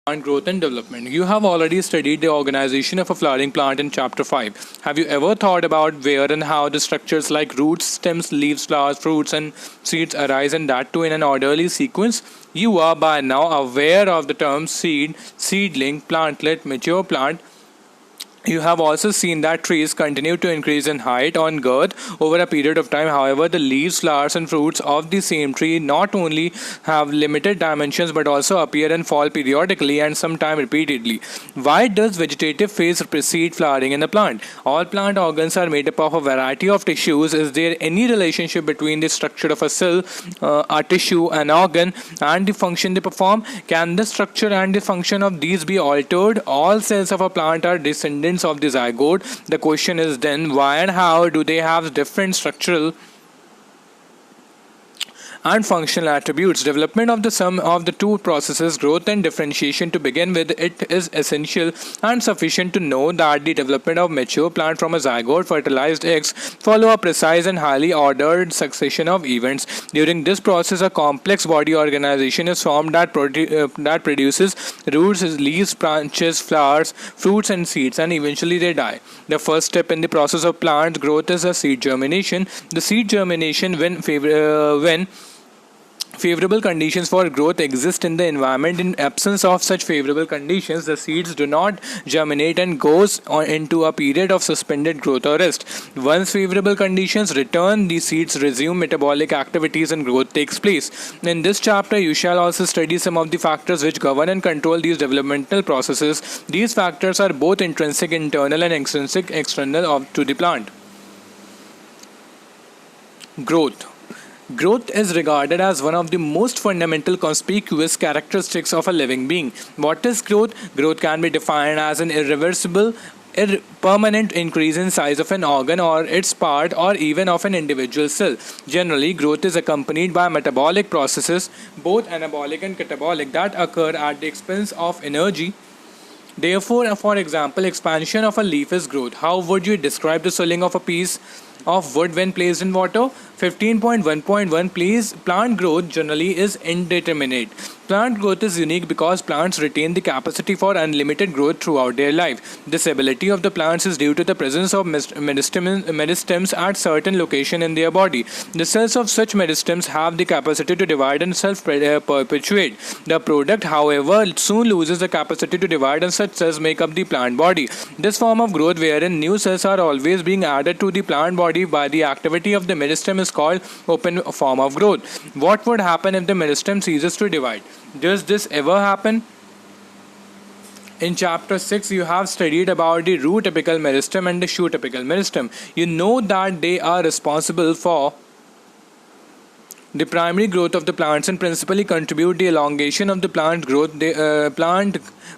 plant growth and development. You have already studied the organization of a flowering plant in chapter 5. Have you ever thought about where and how the structures like roots, stems, leaves, flowers, fruits, and seeds arise, and that too in an orderly sequence? You are by now aware of the terms seed, seedling, plantlet, mature plant. You have also seen that trees continue to increase in height on girth over a period of time. However, the leaves, flowers, and fruits of the same tree not only have limited dimensions but also appear and fall periodically and sometimes repeatedly. Why does vegetative phase precede flowering in a plant? All plant organs are made up of a variety of tissues. Is there any relationship between the structure of a cell, a tissue, an organ, and the function they perform? Can the structure and the function of these be altered? All cells of a plant are descendants of the zygote. The question is then, why and how do they have different structural and functional attributes? Development of the sum of the two processes, growth and differentiation, to begin with, it is essential and sufficient to know that the development of mature plant from a zygote fertilized eggs follow a precise and highly ordered succession of events. During this process, a complex body organization is formed that produces roots, leaves, branches, flowers, fruits, and seeds, and eventually they die. The first step in the process of plant growth is a seed germination. The seed germination, when favorable conditions for growth exist in the environment. In absence of such favorable conditions, the seeds do not germinate and goes into a period of suspended growth or rest. Once favorable conditions return, the seeds resume metabolic activities and growth takes place. In this chapter, you shall also study some of the factors which govern and control these developmental processes. These factors are both intrinsic, internal, and extrinsic, external to the plant. Growth. Growth is regarded as one of the most fundamental conspicuous characteristics of a living being. What is growth? Growth can be defined as an irreversible, permanent increase in size of an organ or its part, or even of an individual cell. Generally, growth is accompanied by metabolic processes, both anabolic and catabolic, that occur at the expense of energy. Therefore, for example, expansion of a leaf is growth. How would you describe the swelling of a piece of wood when placed in water? 15.1.1 Plant growth generally is indeterminate. Plant growth is unique because plants retain the capacity for unlimited growth throughout their life. This ability of the plants is due to the presence of meristems at certain locations in their body. The cells of such meristems have the capacity to divide and self-perpetuate. The product, however, soon loses the capacity to divide, and such cells make up the plant body. This form of growth, wherein new cells are always being added to the plant body by the activity of the meristem, is called open form of growth. What would happen if the meristem ceases to divide? Does this ever happen? In chapter 6, you have studied about the root apical meristem and the shoot apical meristem. You know that they are responsible for the primary growth of the plants and principally contribute the elongation of the plant growth.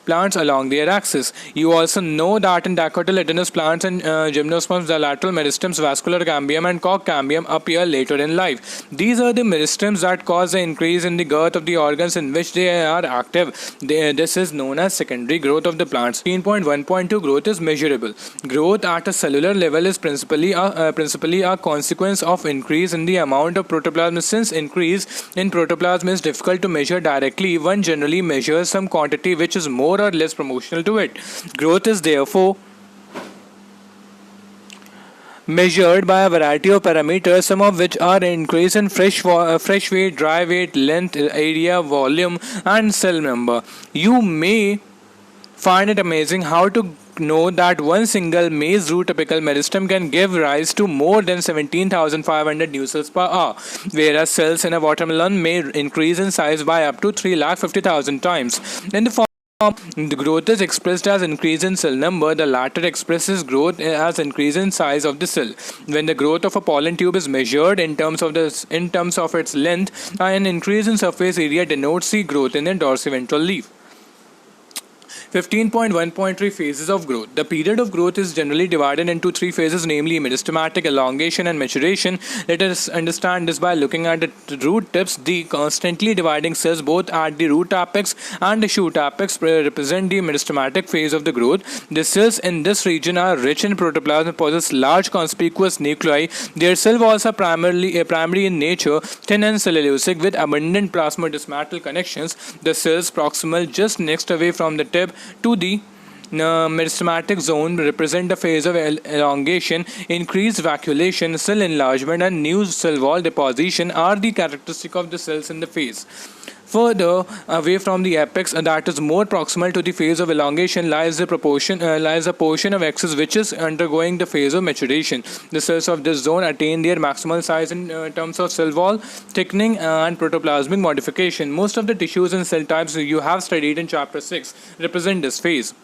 Plants along their axis. You also know that in dicotyledonous plants and gymnosperms, the lateral meristems, vascular cambium and cork cambium, appear later in life. These are the meristems that cause the increase in the girth of the organs in which they are active. This is known as secondary growth of the plants. 15.1.2 Growth is measurable. Growth at a cellular level is principally a consequence of increase in the amount of protoplasm. Since increase in protoplasm is difficult to measure directly, one generally measures some quantity which is more or less proportional to it. Growth is therefore measured by a variety of parameters, some of which are increase in fresh weight, dry weight, length, area, volume, and cell number. You may find it amazing how to know that one single maize root apical meristem can give rise to more than 17,500 new cells per hour, whereas cells in a watermelon may increase in size by up to 350,000 times. In the the growth is expressed as increase in cell number. The latter expresses growth as increase in size of the cell. When the growth of a pollen tube is measured in terms of its length, an increase in surface area denotes the growth in the dorsiventral leaf. 15.1.3 Phases of growth. The period of growth is generally divided into three phases, namely meristematic, elongation, and maturation. Let us understand this by looking at the root tips. The constantly dividing cells both at the root apex and the shoot apex represent the meristematic phase of the growth. The cells in this region are rich in protoplasm and possess large conspicuous nuclei. Their cell walls are primary in nature, thin and cellulosic with abundant plasmodesmatal connections. The cells proximal just next away from the tip to the meristematic zone represent the phase of elongation. Increased vacuolation, cell enlargement, and new cell wall deposition are the characteristic of the cells in the phase. Further away from the apex, that is more proximal to the phase of elongation, lies a portion of axis which is undergoing the phase of maturation. The cells of this zone attain their maximal size in terms of cell wall thickening and protoplasmic modification. Most of the tissues and cell types you have studied in chapter 6 represent this phase.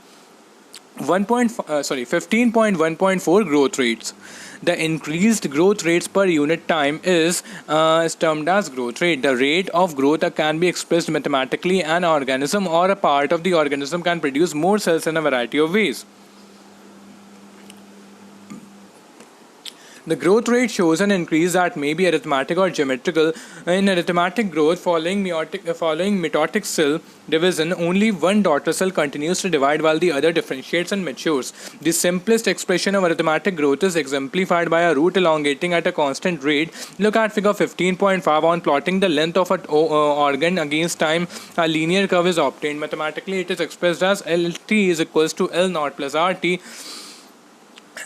15.1.4 Growth rates. The increased growth rates per unit time is termed as growth rate. The rate of growth can be expressed mathematically. An organism or a part of the organism can produce more cells in a variety of ways. The growth rate shows an increase that may be arithmetic or geometrical. In arithmetic growth, following mitotic cell division, only one daughter cell continues to divide while the other differentiates and matures. The simplest expression of arithmetic growth is exemplified by a root elongating at a constant rate. Look at figure 15.5. On plotting the length of an organ against time, a linear curve is obtained. Mathematically, it is expressed as LT is equals to L0 plus RT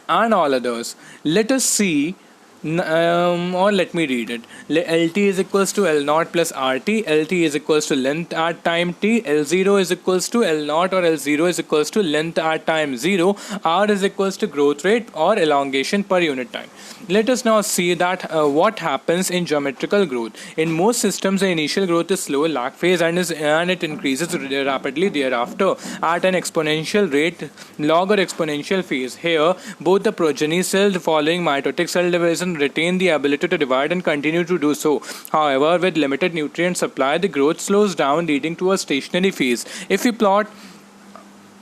and all others. Let us see, or let me read it. LT is equals to L0 plus RT. LT is equals to length at time t. L0 is equals to L0 or L0 is equals to length at time 0. R is equals to growth rate or elongation per unit time. Let us now see that what happens in geometrical growth. In most systems, the initial growth is slow, lag phase, and it increases rapidly thereafter at an exponential rate, log or exponential phase. Here, both the progeny cells following mitotic cell division retain the ability to divide and continue to do so. However, with limited nutrient supply, the growth slows down, leading to a stationary phase. If we plot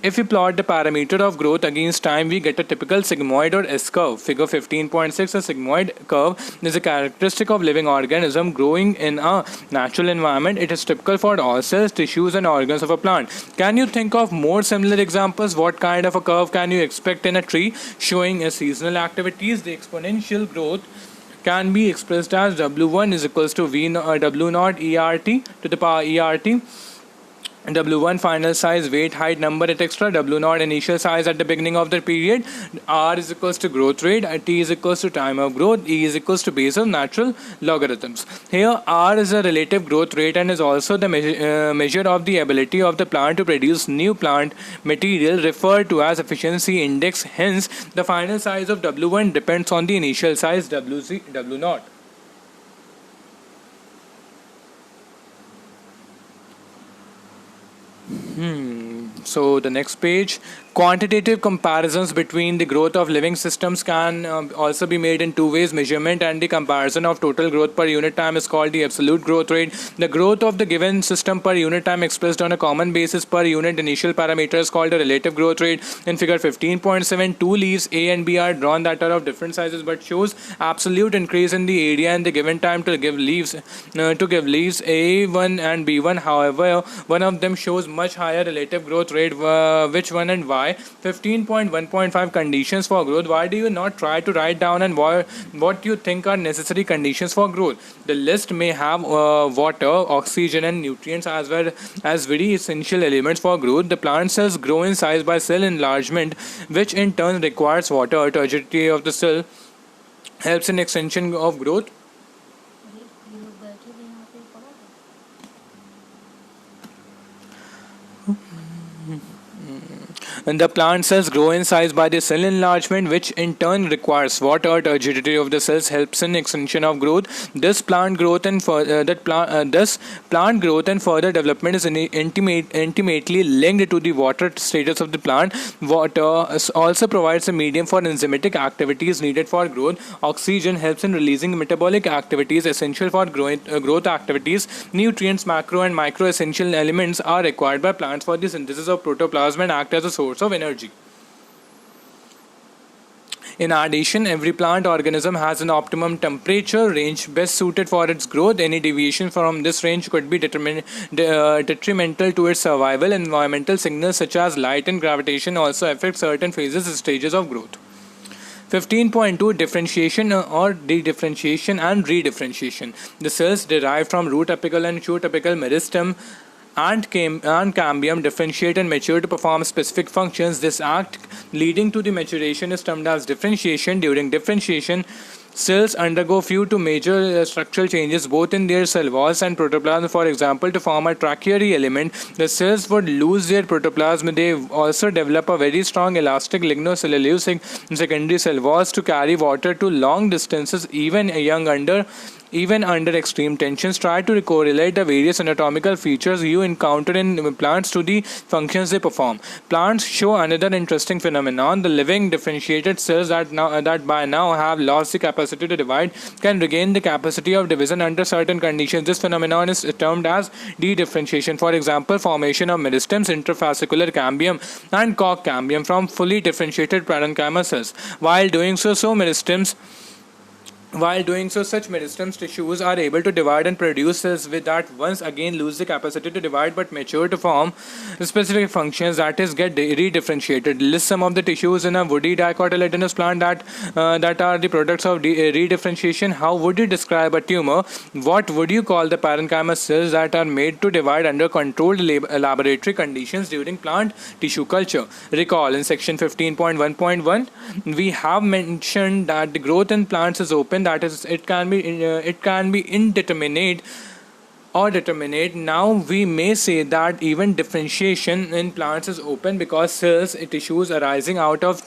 the parameter of growth against time, we get a typical sigmoid or S-curve. Figure 15.6, a sigmoid curve is a characteristic of living organism growing in a natural environment. It is typical for all cells, tissues, and organs of a plant. Can you think of more similar examples? What kind of a curve can you expect in a tree showing a seasonal activities? The exponential growth can be expressed as W1 is equals to W0 ERT to the power ERT. W1 final size, weight, height, number, etc. W0 initial size at the beginning of the period. R is equals to growth rate. T is equals to time of growth. E is equals to base of natural logarithms. Here R is a relative growth rate and is also the measure of the ability of the plant to produce new plant material, referred to as efficiency index. Hence, the final size of W1 depends on the initial size W0. So the next page, quantitative comparisons between the growth of living systems can also be made in two ways. Measurement and the comparison of total growth per unit time is called the absolute growth rate. The growth of the given system per unit time expressed on a common basis per unit initial parameter is called the relative growth rate. In figure 15.7, two leaves A and B are drawn that are of different sizes but shows absolute increase in the area in the given time to give leaves A1 and B1. However, one of them shows much higher relative growth rate. Which one and why? 15.1.5 Conditions for growth. Why do you not try to write down and what you think are necessary conditions for growth? The list may have water, oxygen, and nutrients as well as very essential elements for growth. The plant cells grow in size by cell enlargement, which in turn requires water. Turgidity of the cell helps in extension of growth. And the plant cells grow in size by the cell enlargement, which in turn requires water. Turgidity of the cells helps in extension of growth. Thus, plant growth and further development is intimately linked to the water status of the plant. Water also provides a medium for enzymatic activities needed for growth. Oxygen helps in releasing metabolic activities essential for growth activities. Nutrients, macro and micro essential elements are required by plants for the synthesis of protoplasm protoplasm and act as a source of energy. In addition, every plant organism has an optimum temperature range best suited for its growth. Any deviation from this range could be detrimental to its survival. Environmental signals such as light and gravitation also affect certain phases and stages of growth. 15.2 Differentiation or dedifferentiation and redifferentiation. The cells derived from root apical and shoot apical meristem and cambium differentiate and mature to perform specific functions. This act leading to the maturation is termed as differentiation. During differentiation, cells undergo few to major structural changes both in their cell walls and protoplasm. For example, to form a tertiary element, the cells would lose their protoplasm. They also develop a very strong elastic lignocellulose secondary cell walls to carry water to long distances even under extreme tensions. Try to correlate the various anatomical features you encounter in plants to the functions they perform. Plants show another interesting phenomenon. The living differentiated cells that by now have lost the capacity to divide can regain the capacity of division under certain conditions. This phenomenon is termed as dedifferentiation. For example, formation of meristems, interfascicular cambium and cork cambium from fully differentiated parenchyma cells. While doing so, such meristems tissues are able to divide and produce cells that once again lose the capacity to divide but mature to form specific functions, that is, get redifferentiated. List some of the tissues in a woody dicotyledonous plant that are the products of redifferentiation. How would you describe a tumor? What would you call the parenchyma cells that are made to divide under controlled laboratory conditions during plant tissue culture? Recall, in section 15.1.1, we have mentioned that the growth in plants is open. That is, it can be indeterminate or determinate. Now we may say that even differentiation in plants is open because cells tissues arising out of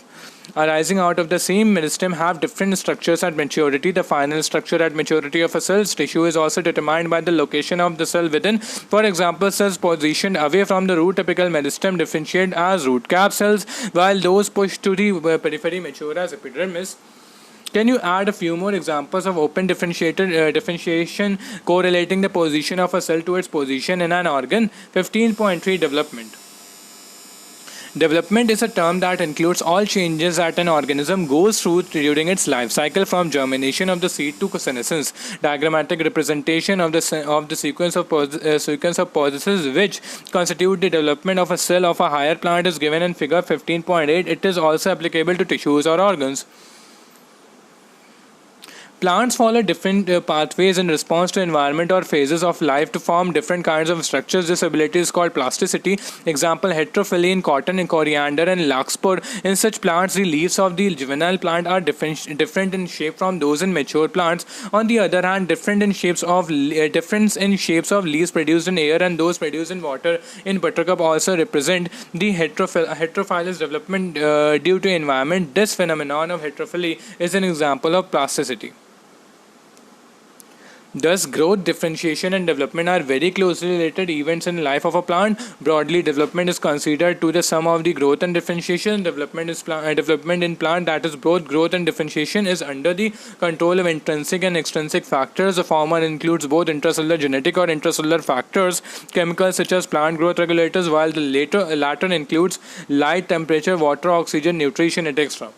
the same meristem have different structures at maturity. The final structure at maturity of a cell's tissue is also determined by the location of the cell within. For example, cells positioned away from the root apical meristem differentiate as root cap cells, while those pushed to the periphery mature as epidermis. Can you add a few more examples of open differentiation correlating the position of a cell to its position in an organ? 15.3 Development. Development is a term that includes all changes that an organism goes through during its life cycle, from germination of the seed to senescence. Diagrammatic representation of the sequence of processes which constitute the development of a cell of a higher plant is given in figure 15.8. It is also applicable to tissues or organs. Plants follow different pathways in response to environment or phases of life to form different kinds of structures. This ability is called plasticity. Example, heterophyll in cotton, in coriander and larkspur. In such plants, the leaves of the juvenile plant are different in shape from those in mature plants. On the other hand, difference in shapes of leaves produced in air and those produced in water in buttercup also represent the heterophilous development due to environment. This phenomenon of heterophyly is an example of plasticity. Thus, growth, differentiation and development are very closely related events in the life of a plant. Broadly, development is considered to the sum of the growth and differentiation. Development in plant, that is, both growth and differentiation, is under the control of intrinsic and extrinsic factors. The former includes both intracellular genetic or intracellular factors, chemicals such as plant growth regulators, while the latter includes light, temperature, water, oxygen, nutrition, etc.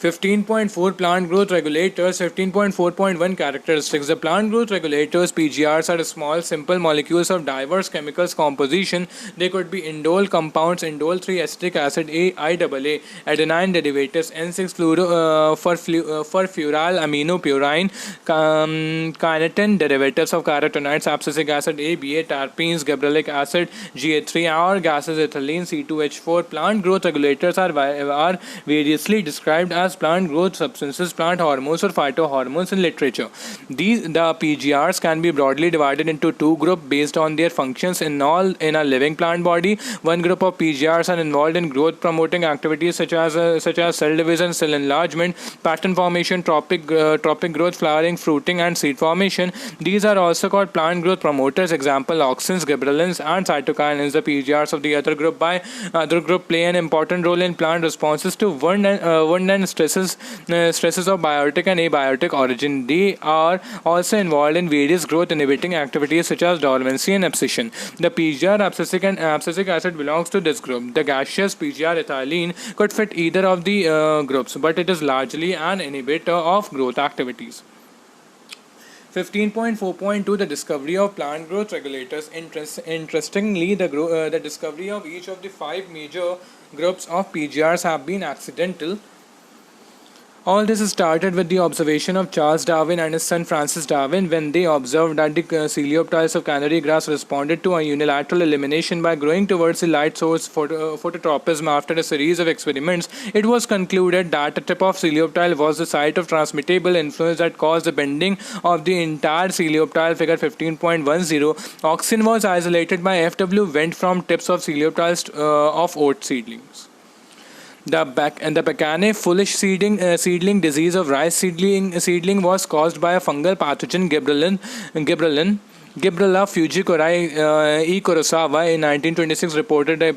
15.4 Plant growth regulators. 15.4.1 Characteristics. The plant growth regulators (PGRs) are small, simple molecules of diverse chemicals composition. They could be indole compounds, indole 3-acetic acid, IAA, adenine derivatives, N6-fluorophurallyl aminopurine, kinetin derivatives of carotenoids, abscisic acid, ABA, terpenes, gibberellic acid, GA3, or gases ethylene, C2H4. Plant growth regulators are variously described as plant growth substances, plant hormones, or phytohormones in literature. The PGRs can be broadly divided into two groups based on their functions in a living plant body. One group of PGRs are involved in growth promoting activities such as cell division, cell enlargement, pattern formation, tropic growth, flowering, fruiting, and seed formation. These are also called plant growth promoters. Example, auxins, gibberellins, and cytokinins. The PGRs of the other group play an important role in plant responses to wound and stresses of biotic and abiotic origin. They are also involved in various growth inhibiting activities such as dormancy and abscission. The PGR abscisic acid belongs to this group. The gaseous PGR ethylene could fit either of the groups, but it is largely an inhibitor of growth activities. 15.4.2 The discovery of plant growth regulators. Interestingly, the discovery of each of the 5 major groups of PGRs have been accidental. All this started with the observation of Charles Darwin and his son Francis Darwin when they observed that the coleoptiles of canary grass responded to a unilateral elimination by growing towards the light source phototropism. After a series of experiments, it was concluded that the tip of coleoptile was the site of transmittable influence that caused the bending of the entire coleoptile. Figure 15.10. Auxin was isolated by F.W. Wendt from tips of coleoptiles of oat seedlings. The Bacane foolish seedling disease of rice seedling was caused by a fungal pathogen Gibberella fujikuroi E. Kurosawa in 1926 reported the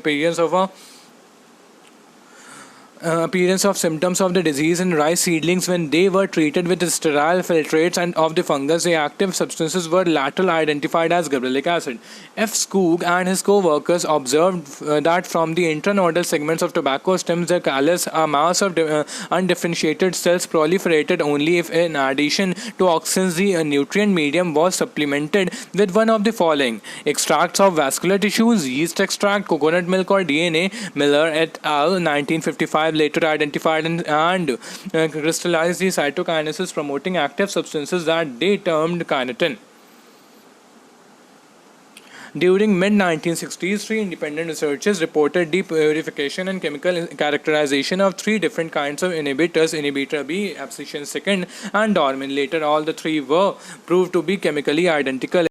appearance of symptoms of the disease in rice seedlings when they were treated with sterile filtrates and of the fungus. The active substances were later identified as gibberellic acid. F. Skoog and his co-workers observed that from the intranodal segments of tobacco stems, the callus, a mass of undifferentiated cells proliferated only if, in addition to auxins, the nutrient medium was supplemented with one of the following: extracts of vascular tissues, yeast extract, coconut milk, or DNA. Miller et al. 1955 later identified and crystallized the cytokinesis promoting active substances that they termed kinetin. During mid-1960s, 3 independent researchers reported the purification and chemical characterization of 3 different kinds of inhibitors: inhibitor B, abscission second, and dormin. Later, all the 3 were proved to be chemically identical.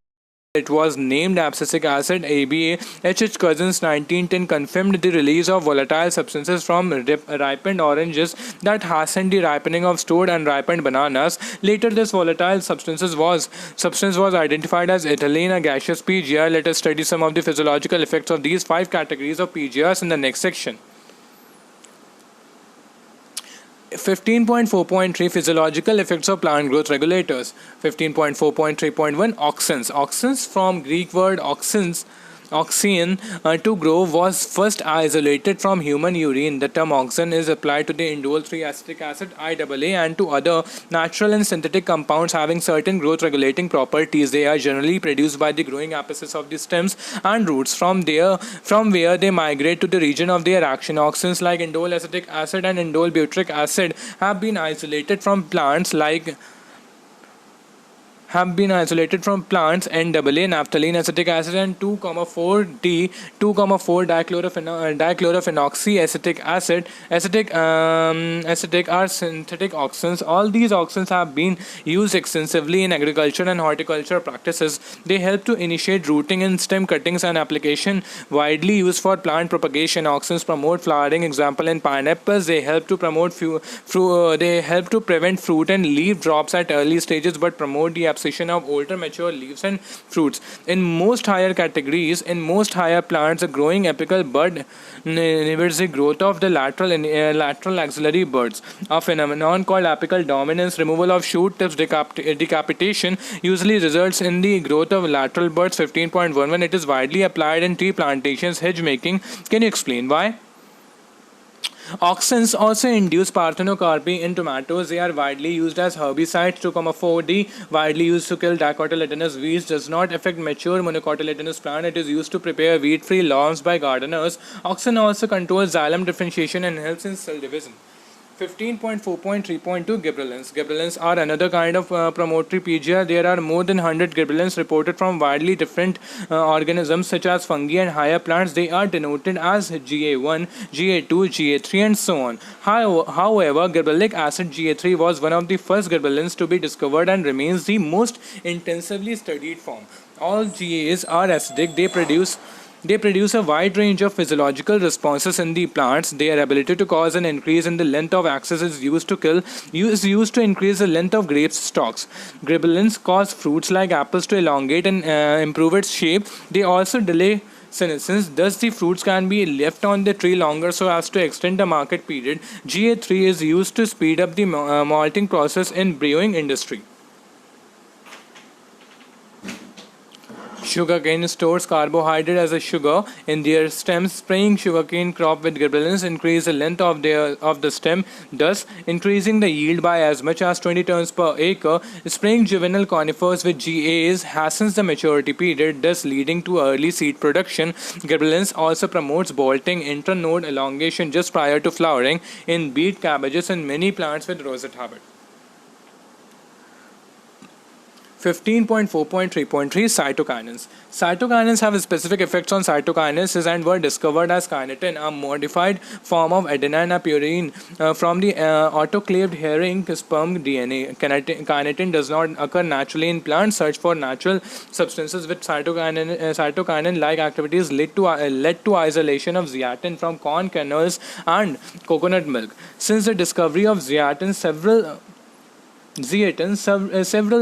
It was named abscisic acid ABA. H. Cousins 1910 confirmed the release of volatile substances from ripened oranges that hastened the ripening of stored and ripened bananas. Later, this volatile substance was identified as ethylene, a gaseous PGR. Let us study some of the physiological effects of these 5 categories of PGRs in the next section. 15.4.3 Physiological effects of plant growth regulators. 15.4.3.1 Auxins. Auxins, from Greek word auxin, to grow, was first isolated from human urine. The term auxin is applied to the indole 3-acetic acid IAA and to other natural and synthetic compounds having certain growth regulating properties. They are generally produced by the growing apices of the stems and roots. From where they migrate to the region of their action. Auxins like indole acetic acid and indole butyric acid have been isolated from plants NAA, naphthalene acetic acid, and 2,4-D, 2,4-dichlorophenoxy acetic acid. Acetic are synthetic auxins. All these auxins have been used extensively in agriculture and horticulture practices. They help to initiate rooting in stem cuttings and application widely used for plant propagation. Auxins promote flowering. Example, in pineapples, they help to prevent fruit and leaf drops at early stages, but promote the abscission of older mature leaves and fruits. In most higher plants, a growing apical bud inhibits the growth of the lateral axillary buds. A phenomenon called apical dominance, removal of shoot tips decapitation, usually results in the growth of lateral buds. 15.11 It is widely applied in tree plantations, hedge making. Can you explain why? Auxins also induce parthenocarpy in tomatoes. They are widely used as herbicides. 2,4-D, widely used to kill dicotyledonous weeds, does not affect mature monocotyledonous plant. It is used to prepare weed-free lawns by gardeners. Auxin also controls xylem differentiation and helps in cell division. 15.4.3.2 Gibberellins. Gibberellins are another kind of promotory PGR. There are more than 100 gibberellins reported from widely different organisms such as fungi and higher plants. They are denoted as GA1, GA2, GA3 and so on. However, gibberellic acid GA3 was one of the first gibberellins to be discovered and remains the most intensively studied form. All GAs are acidic. They produce a wide range of physiological responses in the plants. Their ability to cause an increase in the length of axis is used to increase the length of grapes stalks. Gibberellins cause fruits like apples to elongate and improve its shape. They also delay senescence. Thus, the fruits can be left on the tree longer so as to extend the market period. GA3 is used to speed up the malting process in brewing industry. Sugarcane stores carbohydrate as a sugar in their stems. Spraying sugarcane crop with gibberellins increase the length of the stem, thus increasing the yield by as much as 20 tons per acre. Spraying juvenile conifers with GAs hastens the maturity period, thus leading to early seed production. Gibberellins also promotes bolting, internode elongation just prior to flowering in beet, cabbages, and many plants with rosette habit. 15.4.3.3 Cytokinins. Cytokinins have specific effects on cytokinesis and were discovered as kinetin, a modified form of adenine and purine from the autoclaved herring sperm DNA. Kinetin does not occur naturally in plants. Search for natural substances with cytokinin-like activities led to isolation of zeatin from corn kernels and coconut milk. Since the discovery of several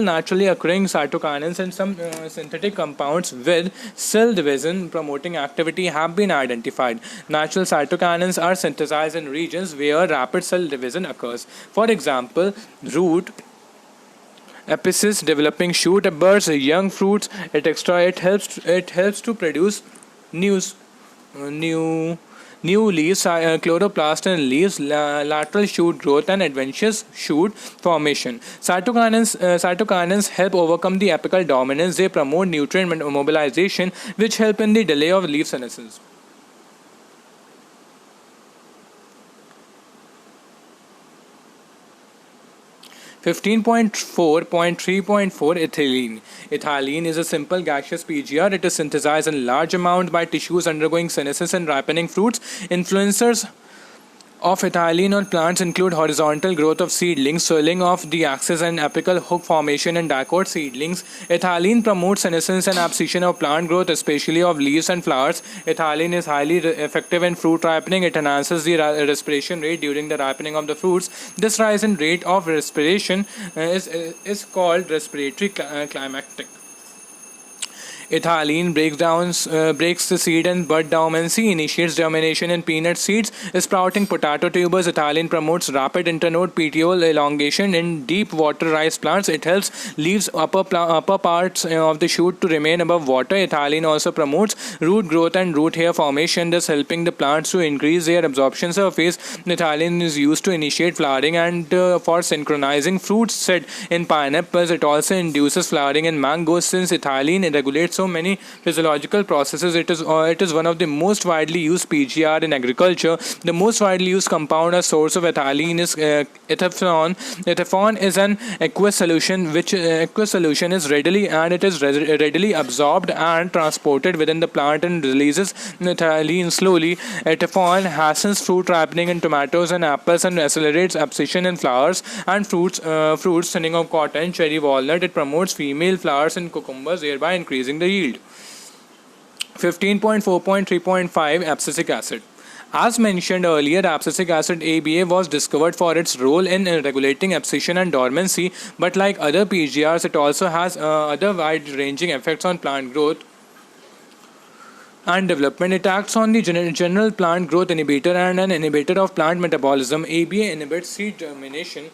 naturally occurring cytokinins and some synthetic compounds with cell division promoting activity have been identified. Natural cytokinins are synthesized in regions where rapid cell division occurs. For example, root, apices, developing shoot, birds, young fruits, etc. It helps to produce news, new new leaves, chloroplast in leaves, lateral shoot growth, and adventitious shoot formation. Cytokinins help overcome the apical dominance. They promote nutrient mobilization, which help in the delay of leaf senescence. 15.4.3.4 Ethylene. Ethylene is a simple gaseous PGR. It is synthesized in large amounts by tissues undergoing senescence and ripening fruits. Influencers of ethylene on plants include horizontal growth of seedlings, swelling of the axis and apical hook formation in dicot seedlings. Ethylene promotes senescence and abscission of plant growth, especially of leaves and flowers. Ethylene is highly effective in fruit ripening. It enhances the respiration rate during the ripening of the fruits. This rise in rate of respiration is called respiratory climactic. Ethylene breaks the seed and bud dormancy, initiates germination in peanut seeds, sprouting potato tubers. Ethylene promotes rapid internode petiole elongation in deep water rice plants. It helps leaves upper parts of the shoot to remain above water. Ethylene also promotes root growth and root hair formation, thus helping the plants to increase their absorption surface. Ethylene is used to initiate flowering and for synchronizing fruit set in pineapples. It also induces flowering in mangoes. Since ethylene regulates so many physiological processes, it is one of the most widely used PGR in agriculture. The most widely used compound as source of ethylene is ethefon. Ethefon is an aqueous solution which is readily absorbed and transported within the plant and releases ethylene slowly. Ethefon hastens fruit ripening in tomatoes and apples and accelerates abscission in flowers and fruits, thinning of cotton, cherry, walnut. It promotes female flowers in cucumbers, thereby increasing the yield. 15.4.3.5 Abscisic acid. As mentioned earlier, abscisic acid ABA was discovered for its role in regulating abscission and dormancy, but like other PGRs, it also has other wide-ranging effects on plant growth and development. It acts on the general plant growth inhibitor and an inhibitor of plant metabolism. ABA inhibits seed germination.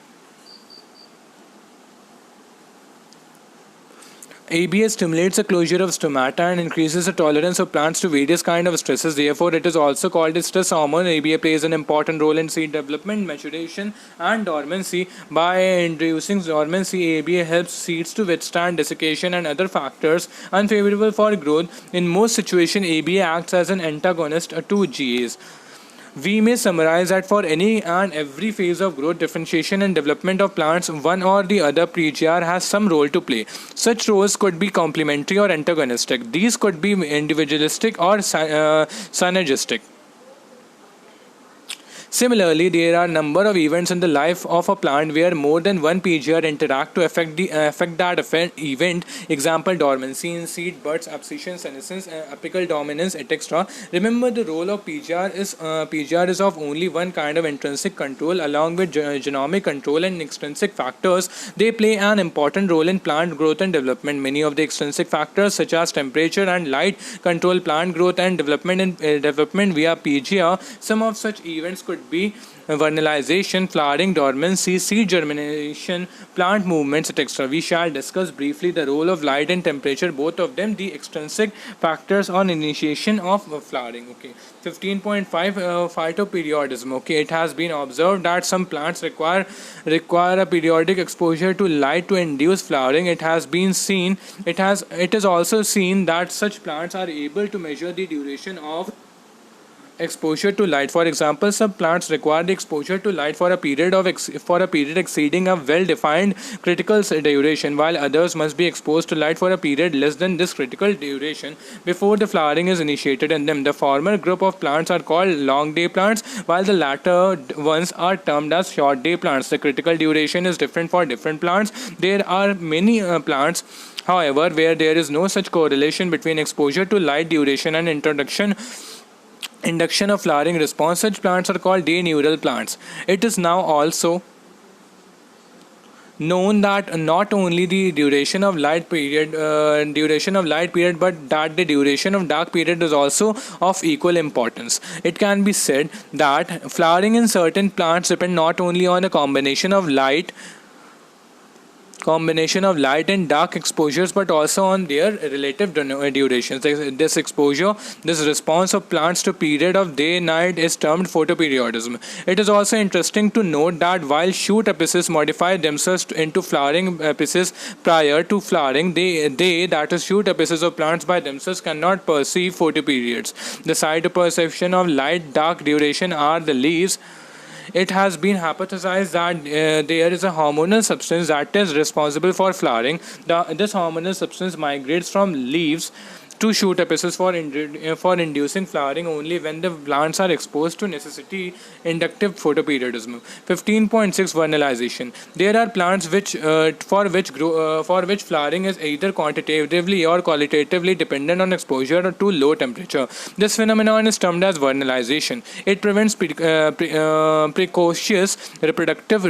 ABA stimulates the closure of stomata and increases the tolerance of plants to various kinds of stresses. Therefore, it is also called a stress hormone. ABA plays an important role in seed development, maturation, and dormancy. By inducing dormancy, ABA helps seeds to withstand desiccation and other factors unfavorable for growth. In most situations, ABA acts as an antagonist to GAs. We may summarize that for any and every phase of growth, differentiation, and development of plants, one or the other PGR has some role to play. Such roles could be complementary or antagonistic. These could be individualistic or synergistic. Similarly, there are a number of events in the life of a plant where more than one PGR interact to event. Example: dormancy in seed buds, abscission, senescence, apical dominance, etc. Remember, the role of PGR is of only one kind of intrinsic control, along with genomic control and extrinsic factors. They play an important role in plant growth and development. Many of the extrinsic factors, such as temperature and light, control plant growth and development via PGR. Some of such events could be vernalization, flowering, dormancy, seed germination, plant movements, etc. We shall discuss briefly the role of light and temperature, both of them the extrinsic factors on initiation of flowering. Okay, 15.5 phytoperiodism. Okay, it has been observed that some plants require a periodic exposure to light to induce flowering. It is also seen that such plants are able to measure the duration of exposure to light. For example, some plants require the exposure to light for a period exceeding a well-defined critical duration, while others must be exposed to light for a period less than this critical duration before the flowering is initiated in them. The former group of plants are called long day plants, while the latter ones are termed as short day plants. The critical duration is different for different plants. There are many plants, however, where there is no such correlation between exposure to light duration and induction of flowering response. Such plants are called deneural plants. It is now also known that not only the duration of light period, but that the duration of dark period is also of equal importance. It can be said that flowering in certain plants depend not only on a combination of light and dark exposures, but also on their relative durations. This response of plants to period of day night is termed photoperiodism. It is also interesting to note that while shoot apices modify themselves into flowering apices prior to flowering, that is shoot apices of plants by themselves cannot perceive photoperiods. The site of perception of light dark duration are the leaves. It has been hypothesized that there is a hormonal substance that is responsible for flowering. This hormonal substance migrates from leaves to shoot apices for inducing flowering only when the plants are exposed to necessity inductive photoperiodism. 15.6 Vernalization. There are plants for which flowering is either quantitatively or qualitatively dependent on exposure to low temperature. This phenomenon is termed as vernalization. It prevents precocious reproductive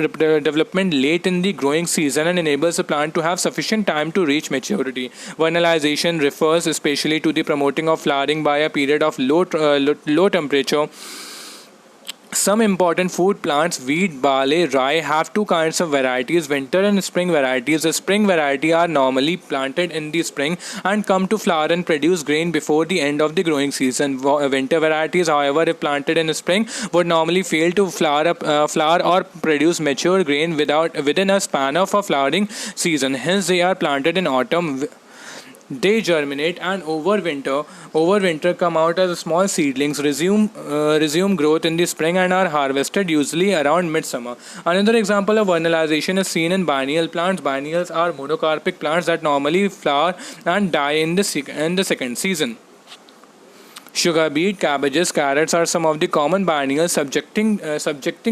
development late in the growing season and enables the plant to have sufficient time to reach maturity. Vernalization refers especially to the promoting of flowering by a period of low temperature. Some important food plants, wheat, barley, rye, have two kinds of varieties, winter and spring varieties. The spring variety are normally planted in the spring and come to flower and produce grain before the end of the growing season. Winter varieties, however, if planted in spring, would normally fail to flower or produce mature grain within a span of a flowering season. Hence, they are planted in autumn. They germinate and overwinter, come out as small seedlings, resume growth in the spring and are harvested usually around midsummer. Another example of vernalization is seen in biennial plants. Biennials are monocarpic plants that normally flower and die in the second season. Sugar beet, cabbages, carrots are some of the common biennials. Subjecting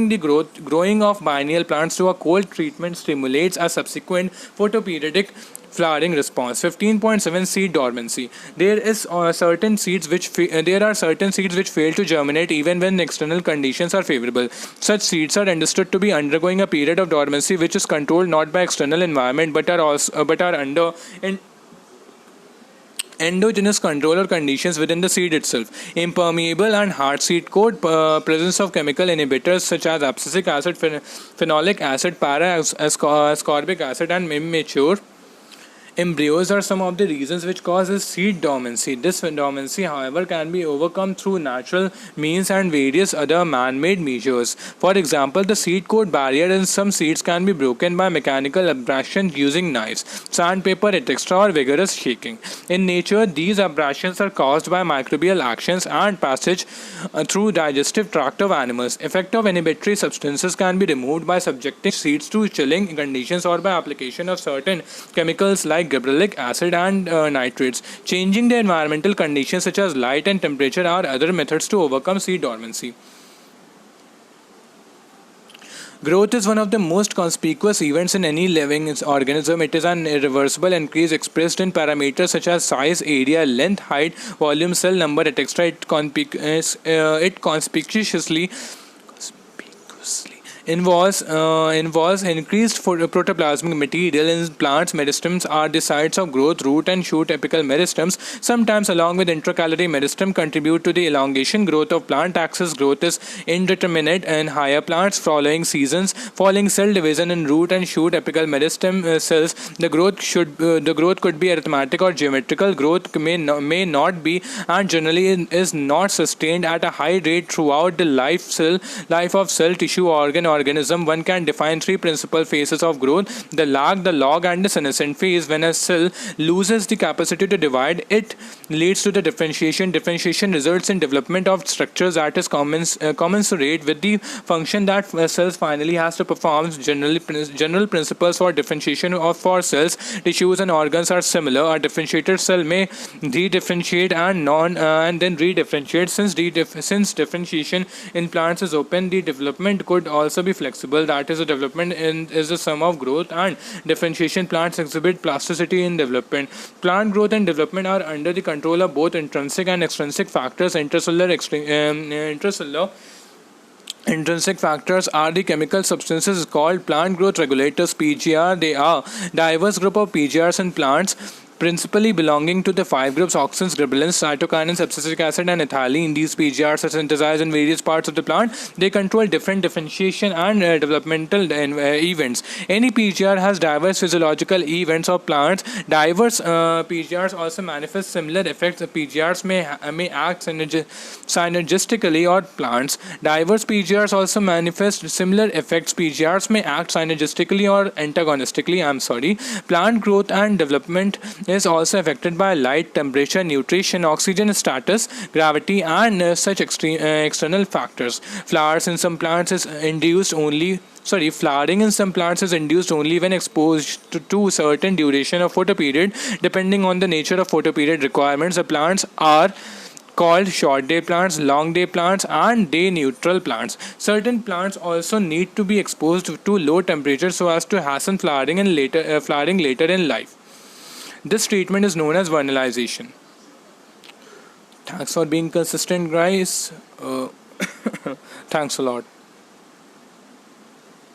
the growing of biennial plants to a cold treatment stimulates a subsequent photoperiodic flowering response. 15.7 Seed dormancy. There are certain seeds which fail to germinate even when external conditions are favorable. Such seeds are understood to be undergoing a period of dormancy which is controlled not by external environment but are under endogenous control or conditions within the seed itself. Impermeable and hard seed coat, presence of chemical inhibitors such as abscisic acid, phenolic acid, para-ascorbic acid, and immature embryos are some of the reasons which causes seed dormancy. This dormancy, however, can be overcome through natural means and various other man-made measures. For example, the seed coat barrier in some seeds can be broken by mechanical abrasion using knives, sandpaper, etc., or vigorous shaking. In nature, these abrasions are caused by microbial actions and passage through digestive tract of animals. Effect of inhibitory substances can be removed by subjecting seeds to chilling conditions or by application of certain chemicals like gibberellic acid and nitrates. Changing the environmental conditions such as light and temperature are other methods to overcome seed dormancy. Growth is one of the most conspicuous events in any living organism. It is an irreversible increase expressed in parameters such as size, area, length, height, volume, cell number, etc. It conspicuously involves increased protoplasmic material in plants. Meristems are the sites of growth. Root and shoot apical meristems, sometimes along with intracalary meristem, contribute to the elongation growth of plant axis. Growth is indeterminate in higher plants following seasons. Following cell division in root and shoot apical meristem cells, the growth could be arithmetic or geometrical. Growth may not be, and generally is not sustained at a high rate throughout the life of cell, tissue, organ, organism. One can define three principal phases of growth: the lag, the log, and the senescent phase. When a cell loses the capacity to divide, it leads to the differentiation. Differentiation results in development of structures that is commensurate with the function that cells finally has to perform. General principles for differentiation for cells, tissues, and organs are similar. A differentiated cell may redifferentiate and then redifferentiate. Since differentiation in plants is open, the development could also be flexible. That is, the development is the sum of growth and differentiation. Plants exhibit plasticity in development. Plant growth and development are under the control of both intrinsic and extrinsic factors. Intrinsic factors are the chemical substances called plant growth regulators, PGR. They are diverse group of PGRs in plants, principally belonging to the five groups: auxins, ghrelins, cytokinins, abscisic acid, and ethylene. These PGRs are synthesized in various parts of the plant. They control different differentiation and developmental events. Any PGR has diverse physiological events of plants. Diverse PGRs also manifest similar effects. The PGRs may act synergistically on plants. Diverse PGRs also manifest similar effects. PGRs may act synergistically or antagonistically. Plant growth and development is also affected by light, temperature, nutrition, oxygen status, gravity, and such external factors. Flowering in some plants is induced only when exposed to certain duration of photoperiod. Depending on the nature of photoperiod requirements, the plants are called short day plants, long day plants, and day neutral plants. Certain plants also need to be exposed to low temperature so as to hasten flowering later in life. This treatment is known as vernalization. Thanks for being consistent, guys. Thanks a lot.